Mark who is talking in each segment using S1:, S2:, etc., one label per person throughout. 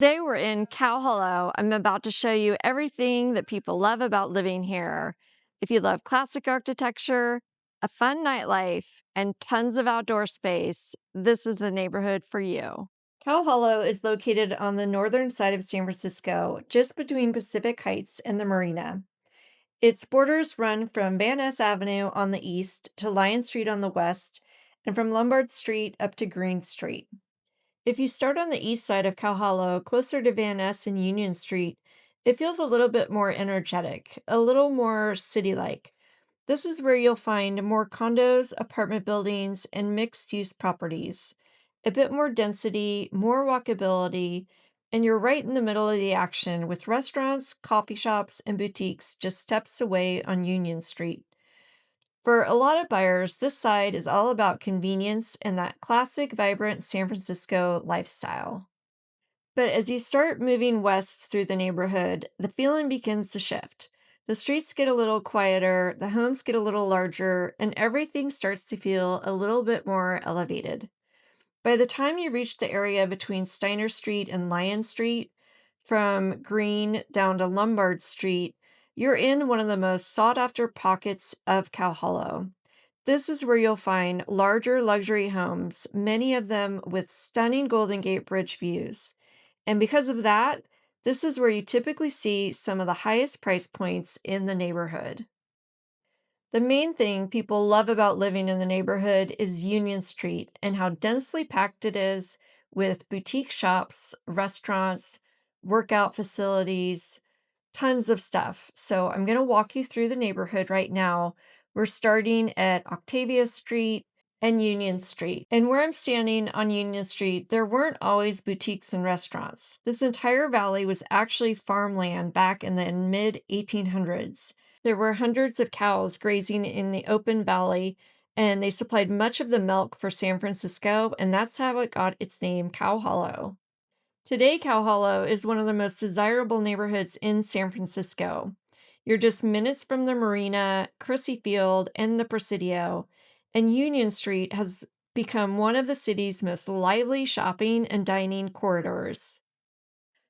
S1: Today we're in Cow Hollow. I'm about to show you everything that people love about living here. If you love classic architecture, a fun nightlife, and tons of outdoor space, this is the neighborhood for you. Cow Hollow is located on the northern side of San Francisco, just between Pacific Heights and the Marina. Its borders run from Van Ness Avenue on the east to Lion Street on the west, and from Lombard Street up to Green Street. If you start on the east side of Cow Hollow, closer to Van Ness and Union Street, it feels a little bit more energetic, a little more city like. This is where you'll find more condos, apartment buildings, and mixed use properties. A bit more density, more walkability, and you're right in the middle of the action with restaurants, coffee shops, and boutiques just steps away on Union Street. For a lot of buyers, this side is all about convenience and that classic, vibrant San Francisco lifestyle. But as you start moving west through the neighborhood, the feeling begins to shift. The streets get a little quieter, the homes get a little larger, and everything starts to feel a little bit more elevated. By the time you reach the area between Steiner Street and Lion Street, from Green down to Lombard Street, you're in one of the most sought after pockets of Cow Hollow. This is where you'll find larger luxury homes, many of them with stunning Golden Gate Bridge views. And because of that, this is where you typically see some of the highest price points in the neighborhood. The main thing people love about living in the neighborhood is Union Street and how densely packed it is with boutique shops, restaurants, workout facilities, tons of stuff. So I'm going to walk you through the neighborhood right now. We're starting at Octavia Street and Union Street. And where I'm standing on Union Street, there weren't always boutiques and restaurants. This entire valley was actually farmland back in the mid 1800s. There were hundreds of cows grazing in the open valley, and they supplied much of the milk for San Francisco, and that's how it got its name, Cow Hollow. Today, Cow Hollow is one of the most desirable neighborhoods in San Francisco. You're just minutes from the Marina, Crissy Field, and the Presidio, and Union Street has become one of the city's most lively shopping and dining corridors.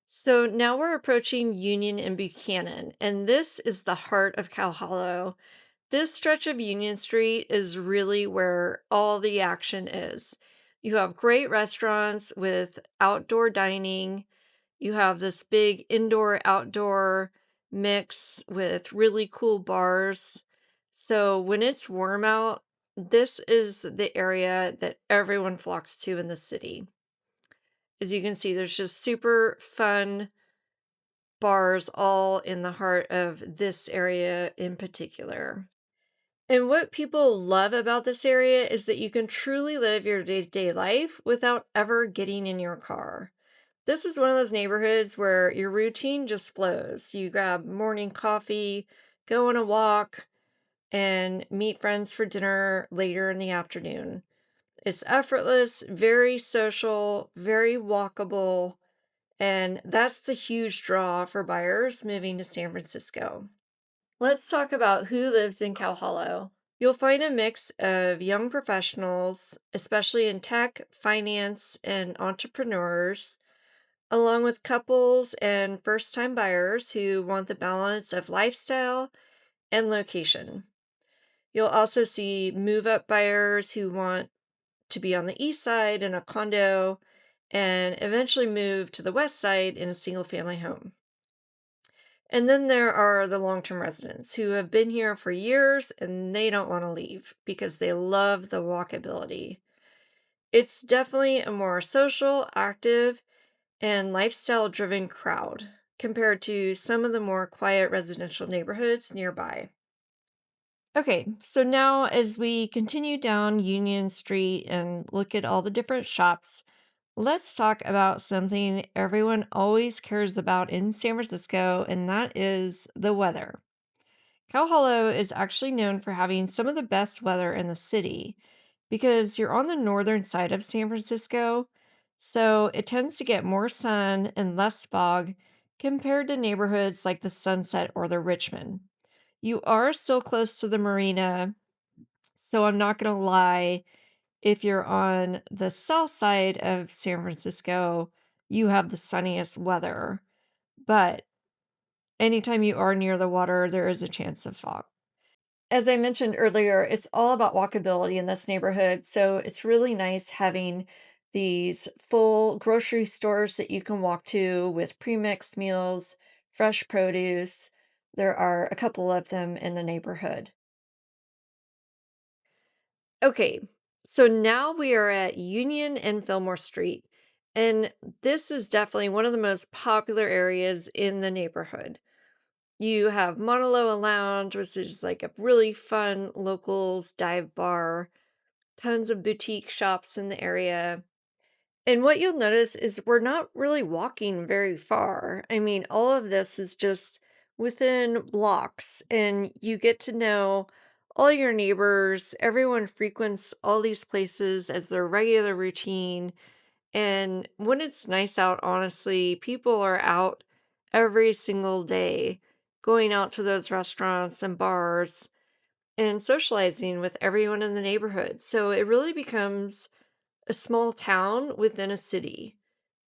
S1: So now we're approaching Union and Buchanan, and this is the heart of Cow Hollow. This stretch of Union Street is really where all the action is. You have great restaurants with outdoor dining. You have this big indoor outdoor mix with really cool bars. So when it's warm out, this is the area that everyone flocks to in the city. As you can see, there's just super fun bars all in the heart of this area in particular. And what people love about this area is that you can truly live your day to day life without ever getting in your car. This is one of those neighborhoods where your routine just flows. You grab morning coffee, go on a walk, and meet friends for dinner later in the afternoon. It's effortless, very social, very walkable, and that's the huge draw for buyers moving to San Francisco. Let's talk about who lives in Cow Hollow. You'll find a mix of young professionals, especially in tech, finance, and entrepreneurs, along with couples and first time buyers who want the balance of lifestyle and location. You'll also see move up buyers who want to be on the east side in a condo and eventually move to the west side in a single family home. And then there are the long term residents who have been here for years and they don't want to leave because they love the walkability. It's definitely a more social, active, and lifestyle driven crowd compared to some of the more quiet residential neighborhoods nearby. Okay, so now as we continue down Union Street and look at all the different shops, let's talk about something everyone always cares about in San Francisco, and that is the weather. Cow Hollow is actually known for having some of the best weather in the city because you're on the northern side of San Francisco, so it tends to get more sun and less fog compared to neighborhoods like the Sunset or the Richmond. You are still close to the marina, so I'm not going to lie. If you're on the south side of San Francisco, you have the sunniest weather. But anytime you are near the water, there is a chance of fog. As I mentioned earlier, it's all about walkability in this neighborhood. So it's really nice having these full grocery stores that you can walk to with pre-mixed meals, fresh produce. There are a couple of them in the neighborhood. Okay, so now we are at Union and Fillmore Street. And this is definitely one of the most popular areas in the neighborhood. You have Mauna Loa Lounge, which is like a really fun locals dive bar, tons of boutique shops in the area. And what you'll notice is we're not really walking very far. I mean, all of this is just within blocks, and you get to know all your neighbors. Everyone frequents all these places as their regular routine. And when it's nice out, honestly, people are out every single day, going out to those restaurants and bars and socializing with everyone in the neighborhood. So it really becomes a small town within a city,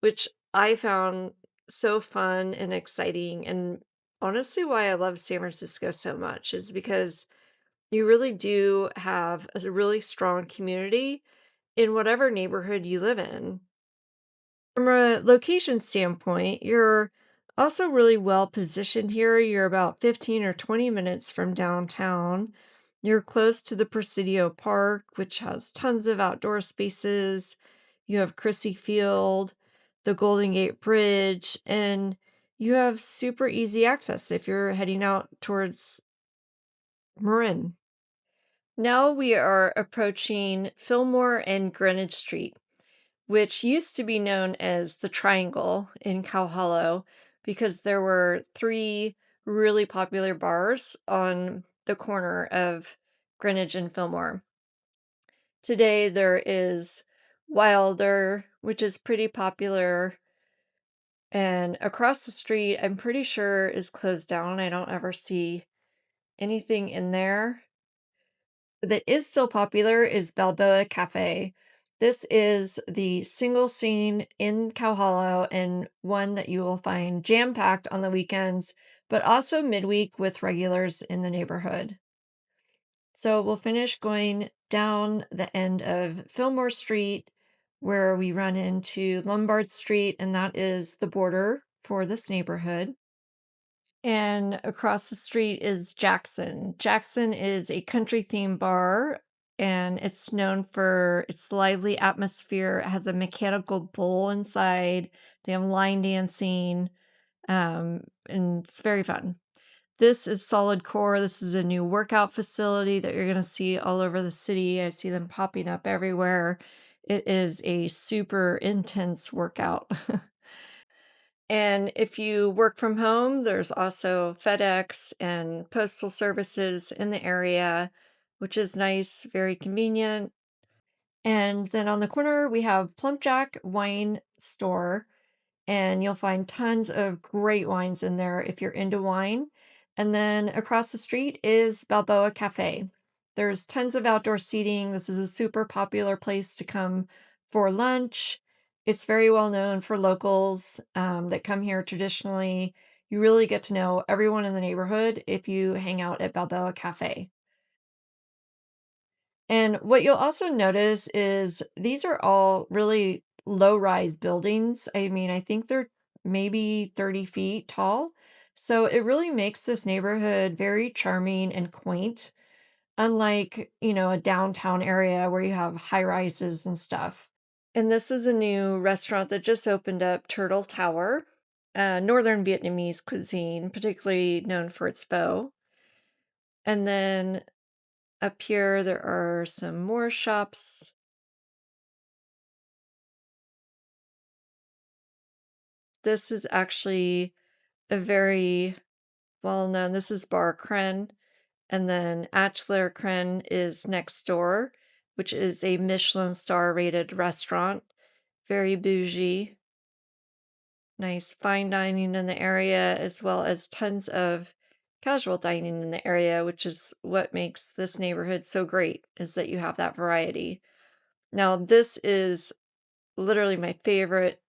S1: which I found so fun and exciting. And honestly, why I love San Francisco so much is because you really do have a really strong community in whatever neighborhood you live in. From a location standpoint, you're also really well positioned here. You're about 15 or 20 minutes from downtown. You're close to the Presidio Park, which has tons of outdoor spaces. You have Crissy Field, the Golden Gate Bridge, and you have super easy access if you're heading out towards Marin. Now we are approaching Fillmore and Greenwich Street, which used to be known as the Triangle in Cow Hollow because there were three really popular bars on the corner of Greenwich and Fillmore. Today there is Wilder, which is pretty popular, and across the street, I'm pretty sure is closed down. I don't ever see anything in there. That is still popular is Balboa Cafe. This is the single scene in Cow Hollow and one that you will find jam-packed on the weekends, but also midweek with regulars in the neighborhood. So we'll finish going down the end of Fillmore Street, where we run into Lombard Street, and that is the border for this neighborhood. And across the street is Jackson. Jackson is a country themed bar and it's known for its lively atmosphere. It has a mechanical bull inside. They have line dancing, and it's very fun. This is Solid Core. This is a new workout facility that you're going to see all over the city. I see them popping up everywhere. It is a super intense workout. And if you work from home, there's also FedEx and postal services in the area, which is nice, very convenient. And then on the corner, we have Plumpjack Wine Store, and you'll find tons of great wines in there if you're into wine. And then across the street is Balboa Cafe. There's tons of outdoor seating. This is a super popular place to come for lunch. It's very well known for locals that come here traditionally. You really get to know everyone in the neighborhood if you hang out at Balboa Cafe. And what you'll also notice is these are all really low-rise buildings. I mean, I think they're maybe 30 feet tall. So it really makes this neighborhood very charming and quaint, unlike, a downtown area where you have high rises and stuff. And this is a new restaurant that just opened up, Turtle Tower, Northern Vietnamese cuisine, particularly known for its pho. And then up here, there are some more shops. This is actually a very well known, this is Bar Kren, and then Atchler Kren is next door, which is a Michelin star rated restaurant. Very bougie, nice fine dining in the area, as well as tons of casual dining in the area, which is what makes this neighborhood so great, is that you have that variety. Now, this is literally my favorite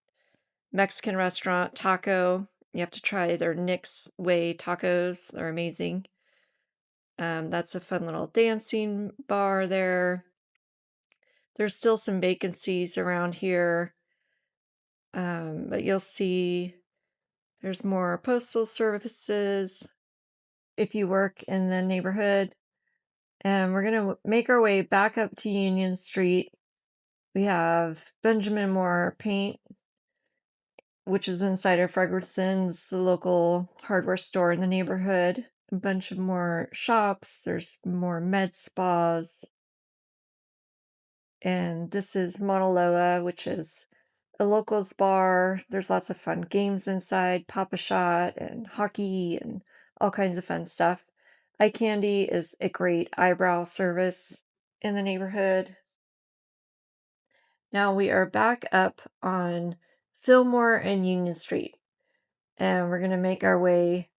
S1: Mexican restaurant, taco. You have to try their Nick's Way tacos. They're amazing. That's a fun little dancing bar there. There's still some vacancies around here, but you'll see there's more postal services if you work in the neighborhood. And we're going to make our way back up to Union Street. We have Benjamin Moore Paint, which is inside of Frederickson's, the local hardware store in the neighborhood. A bunch of more shops. There's more med spas. And this is Mauna Loa, which is a locals bar. There's lots of fun games inside, Pop-A-Shot and hockey and all kinds of fun stuff. Eye Candy is a great eyebrow service in the neighborhood. Now we are back up on Fillmore and Union Street, and we're going to make our way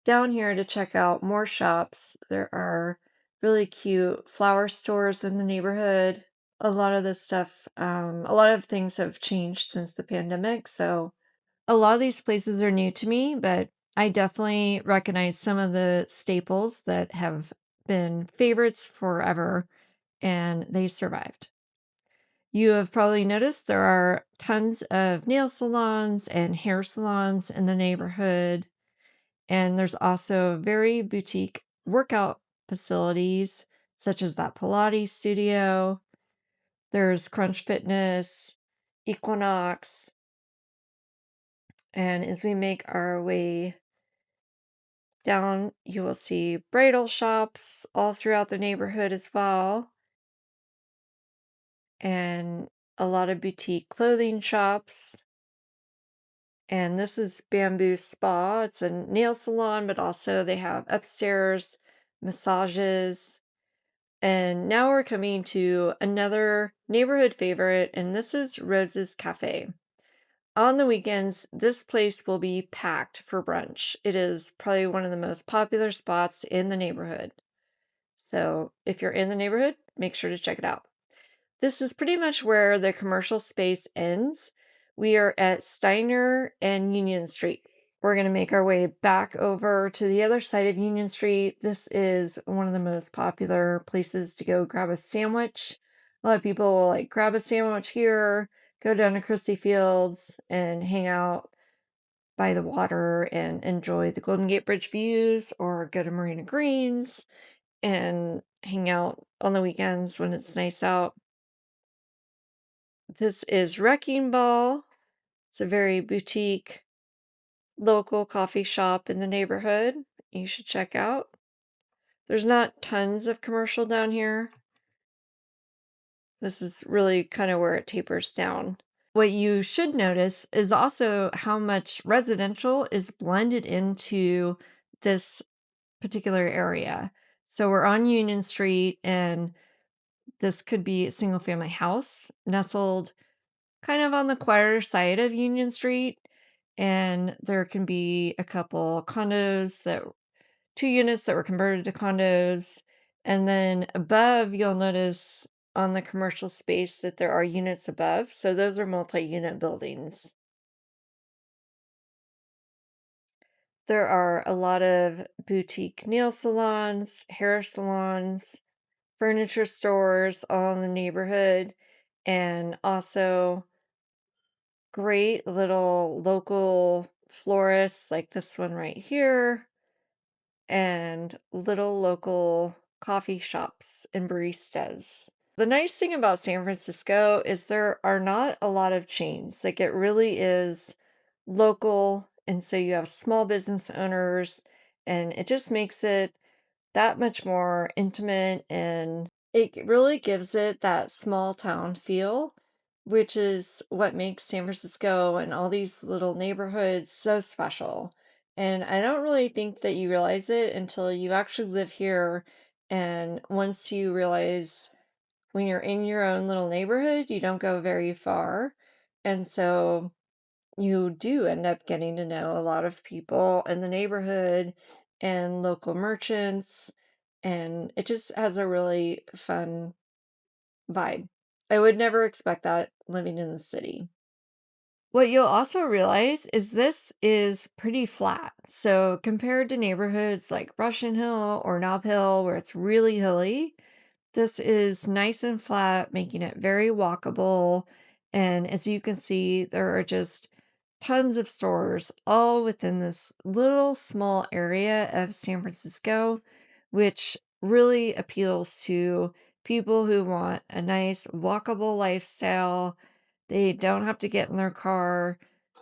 S1: down here to check out more shops. There are really cute flower stores in the neighborhood. A lot of this stuff, a lot of things have changed since the pandemic, so a lot of these places are new to me, but I definitely recognize some of the staples that have been favorites forever, and they survived. You have probably noticed there are tons of nail salons and hair salons in the neighborhood, and there's also very boutique workout facilities, such as that Pilates studio. There's Crunch Fitness, Equinox, and as we make our way down, you will see bridal shops all throughout the neighborhood as well, and a lot of boutique clothing shops. And this is Bamboo Spa. It's a nail salon, but also they have upstairs massages. And now we're coming to another neighborhood favorite, and this is Rose's Cafe. On the weekends, this place will be packed for brunch. It is probably one of the most popular spots in the neighborhood. So if you're in the neighborhood, make sure to check it out. This is pretty much where the commercial space ends. We are at Steiner and Union Street. We're going to make our way back over to the other side of Union Street. This is one of the most popular places to go grab a sandwich. A lot of people will like grab a sandwich here, go down to Crissy Fields and hang out by the water and enjoy the Golden Gate Bridge views, or go to Marina Greens and hang out on the weekends when it's nice out. This is Wrecking Ball. It's a very boutique local coffee shop in the neighborhood you should check out. There's not tons of commercial down here. This is really kind of where it tapers down. What you should notice is also how much residential is blended into this particular area. So we're on Union Street, and this could be a single family house nestled kind of on the quieter side of Union Street. And there can be a couple condos that 2 units that were converted to condos. And then above, you'll notice on the commercial space that there are units above. So those are multi-unit buildings. There are a lot of boutique nail salons, hair salons, furniture stores all in the neighborhood, and also great little local florists like this one right here, and little local coffee shops and baristas. The nice thing about San Francisco is there are not a lot of chains. Like, it really is local, and so you have small business owners, and it just makes it that much more intimate, and it really gives it that small town feel, which is what makes San Francisco and all these little neighborhoods so special. And I don't really think that you realize it until you actually live here. And once you realize when you're in your own little neighborhood, you don't go very far. And so you do end up getting to know a lot of people in the neighborhood and local merchants, and it just has a really fun vibe. I would never expect that living in the city. What you'll also realize is this is pretty flat. So, compared to neighborhoods like Russian Hill or Nob Hill, where it's really hilly, this is nice and flat, making it very walkable. And as you can see, there are just tons of stores all within this little small area of San Francisco, which really appeals to people who want a nice walkable lifestyle. They don't have to get in their car.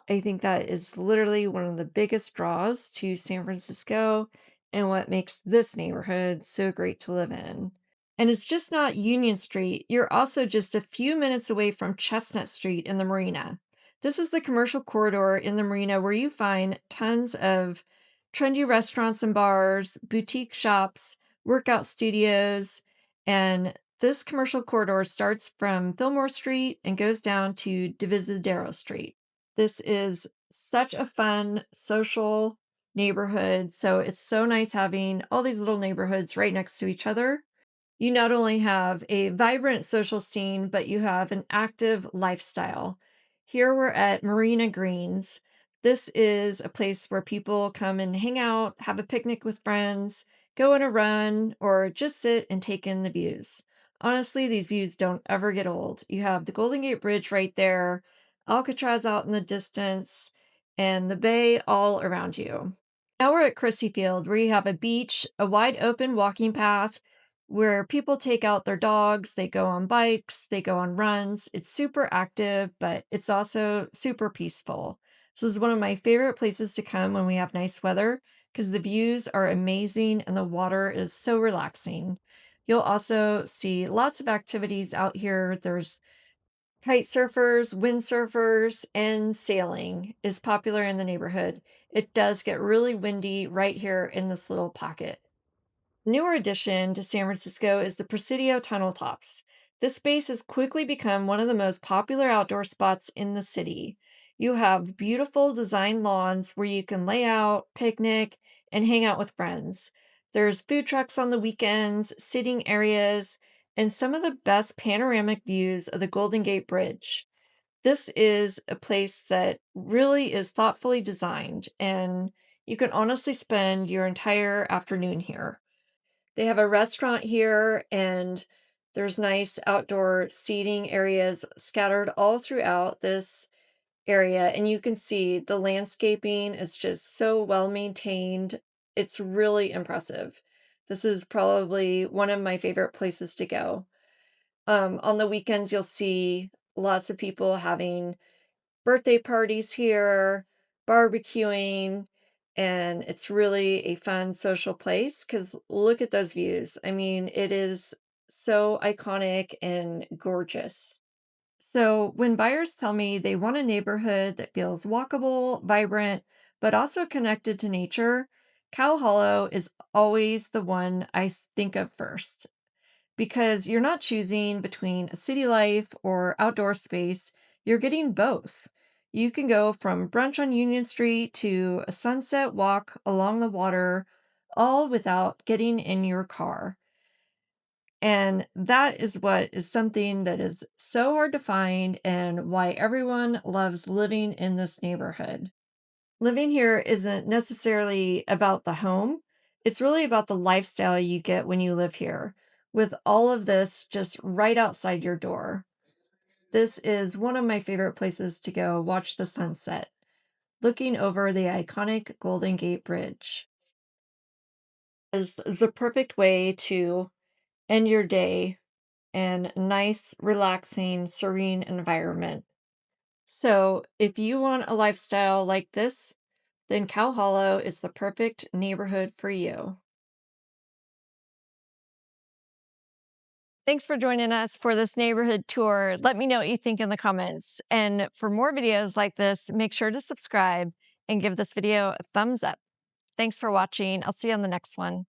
S1: I think that is literally one of the biggest draws to San Francisco and what makes this neighborhood so great to live in. And it's just not Union Street. You're also just a few minutes away from Chestnut Street in the Marina. This is the commercial corridor in the Marina where you find tons of trendy restaurants and bars, boutique shops, workout studios, and this commercial corridor starts from Fillmore Street and goes down to Divisadero Street. This is such a fun social neighborhood. So it's so nice having all these little neighborhoods right next to each other. You not only have a vibrant social scene, but you have an active lifestyle. Here we're at Marina Greens. This is a place where people come and hang out, have a picnic with friends, go on a run, or just sit and take in the views. Honestly, these views don't ever get old. You have the Golden Gate Bridge right there, Alcatraz out in the distance, and the bay all around you. Now we're at Crissy Field, where you have a beach, a wide open walking path where people take out their dogs, they go on bikes, they go on runs. It's super active, but it's also super peaceful. So this is one of my favorite places to come when we have nice weather because the views are amazing and the water is so relaxing. You'll also see lots of activities out here. There's kite surfers, windsurfers, and sailing is popular in the neighborhood. It does get really windy right here in this little pocket. Newer addition to San Francisco is the Presidio tunnel tops. This space has quickly become one of the most popular outdoor spots in the city. You have beautiful design lawns where you can lay out, picnic, and hang out with friends. There's food trucks on the weekends, sitting areas, and some of the best panoramic views of the Golden Gate Bridge. This is a place that really is thoughtfully designed, and you can honestly spend your entire afternoon here. They have a restaurant here, and there's nice outdoor seating areas scattered all throughout this area. And you can see the landscaping is just so well maintained. It's really impressive. This is probably one of my favorite places to go. On the weekends, you'll see lots of people having birthday parties here, barbecuing, and it's really a fun social place because look at those views. I mean, it is so iconic and gorgeous. So, when buyers tell me they want a neighborhood that feels walkable, vibrant, but also connected to nature, Cow Hollow is always the one think of first because you're not choosing between a city life or outdoor space, you're getting both. You can go from brunch on Union Street to a sunset walk along the water, all without getting in your car. And that is what is something that is so hard to find and why everyone loves living in this neighborhood. Living here isn't necessarily about the home, it's really about the lifestyle you get when you live here, with all of this just right outside your door. This is one of my favorite places to go watch the sunset, looking over the iconic Golden Gate Bridge. Is the perfect way to end your day in a nice, relaxing, serene environment. So, if you want a lifestyle like this, then Cow Hollow is the perfect neighborhood for you. Thanks for joining us for this neighborhood tour. Let me know what you think in the comments. And for more videos like this, make sure to subscribe and give this video a thumbs up. Thanks for watching. I'll see you on the next one.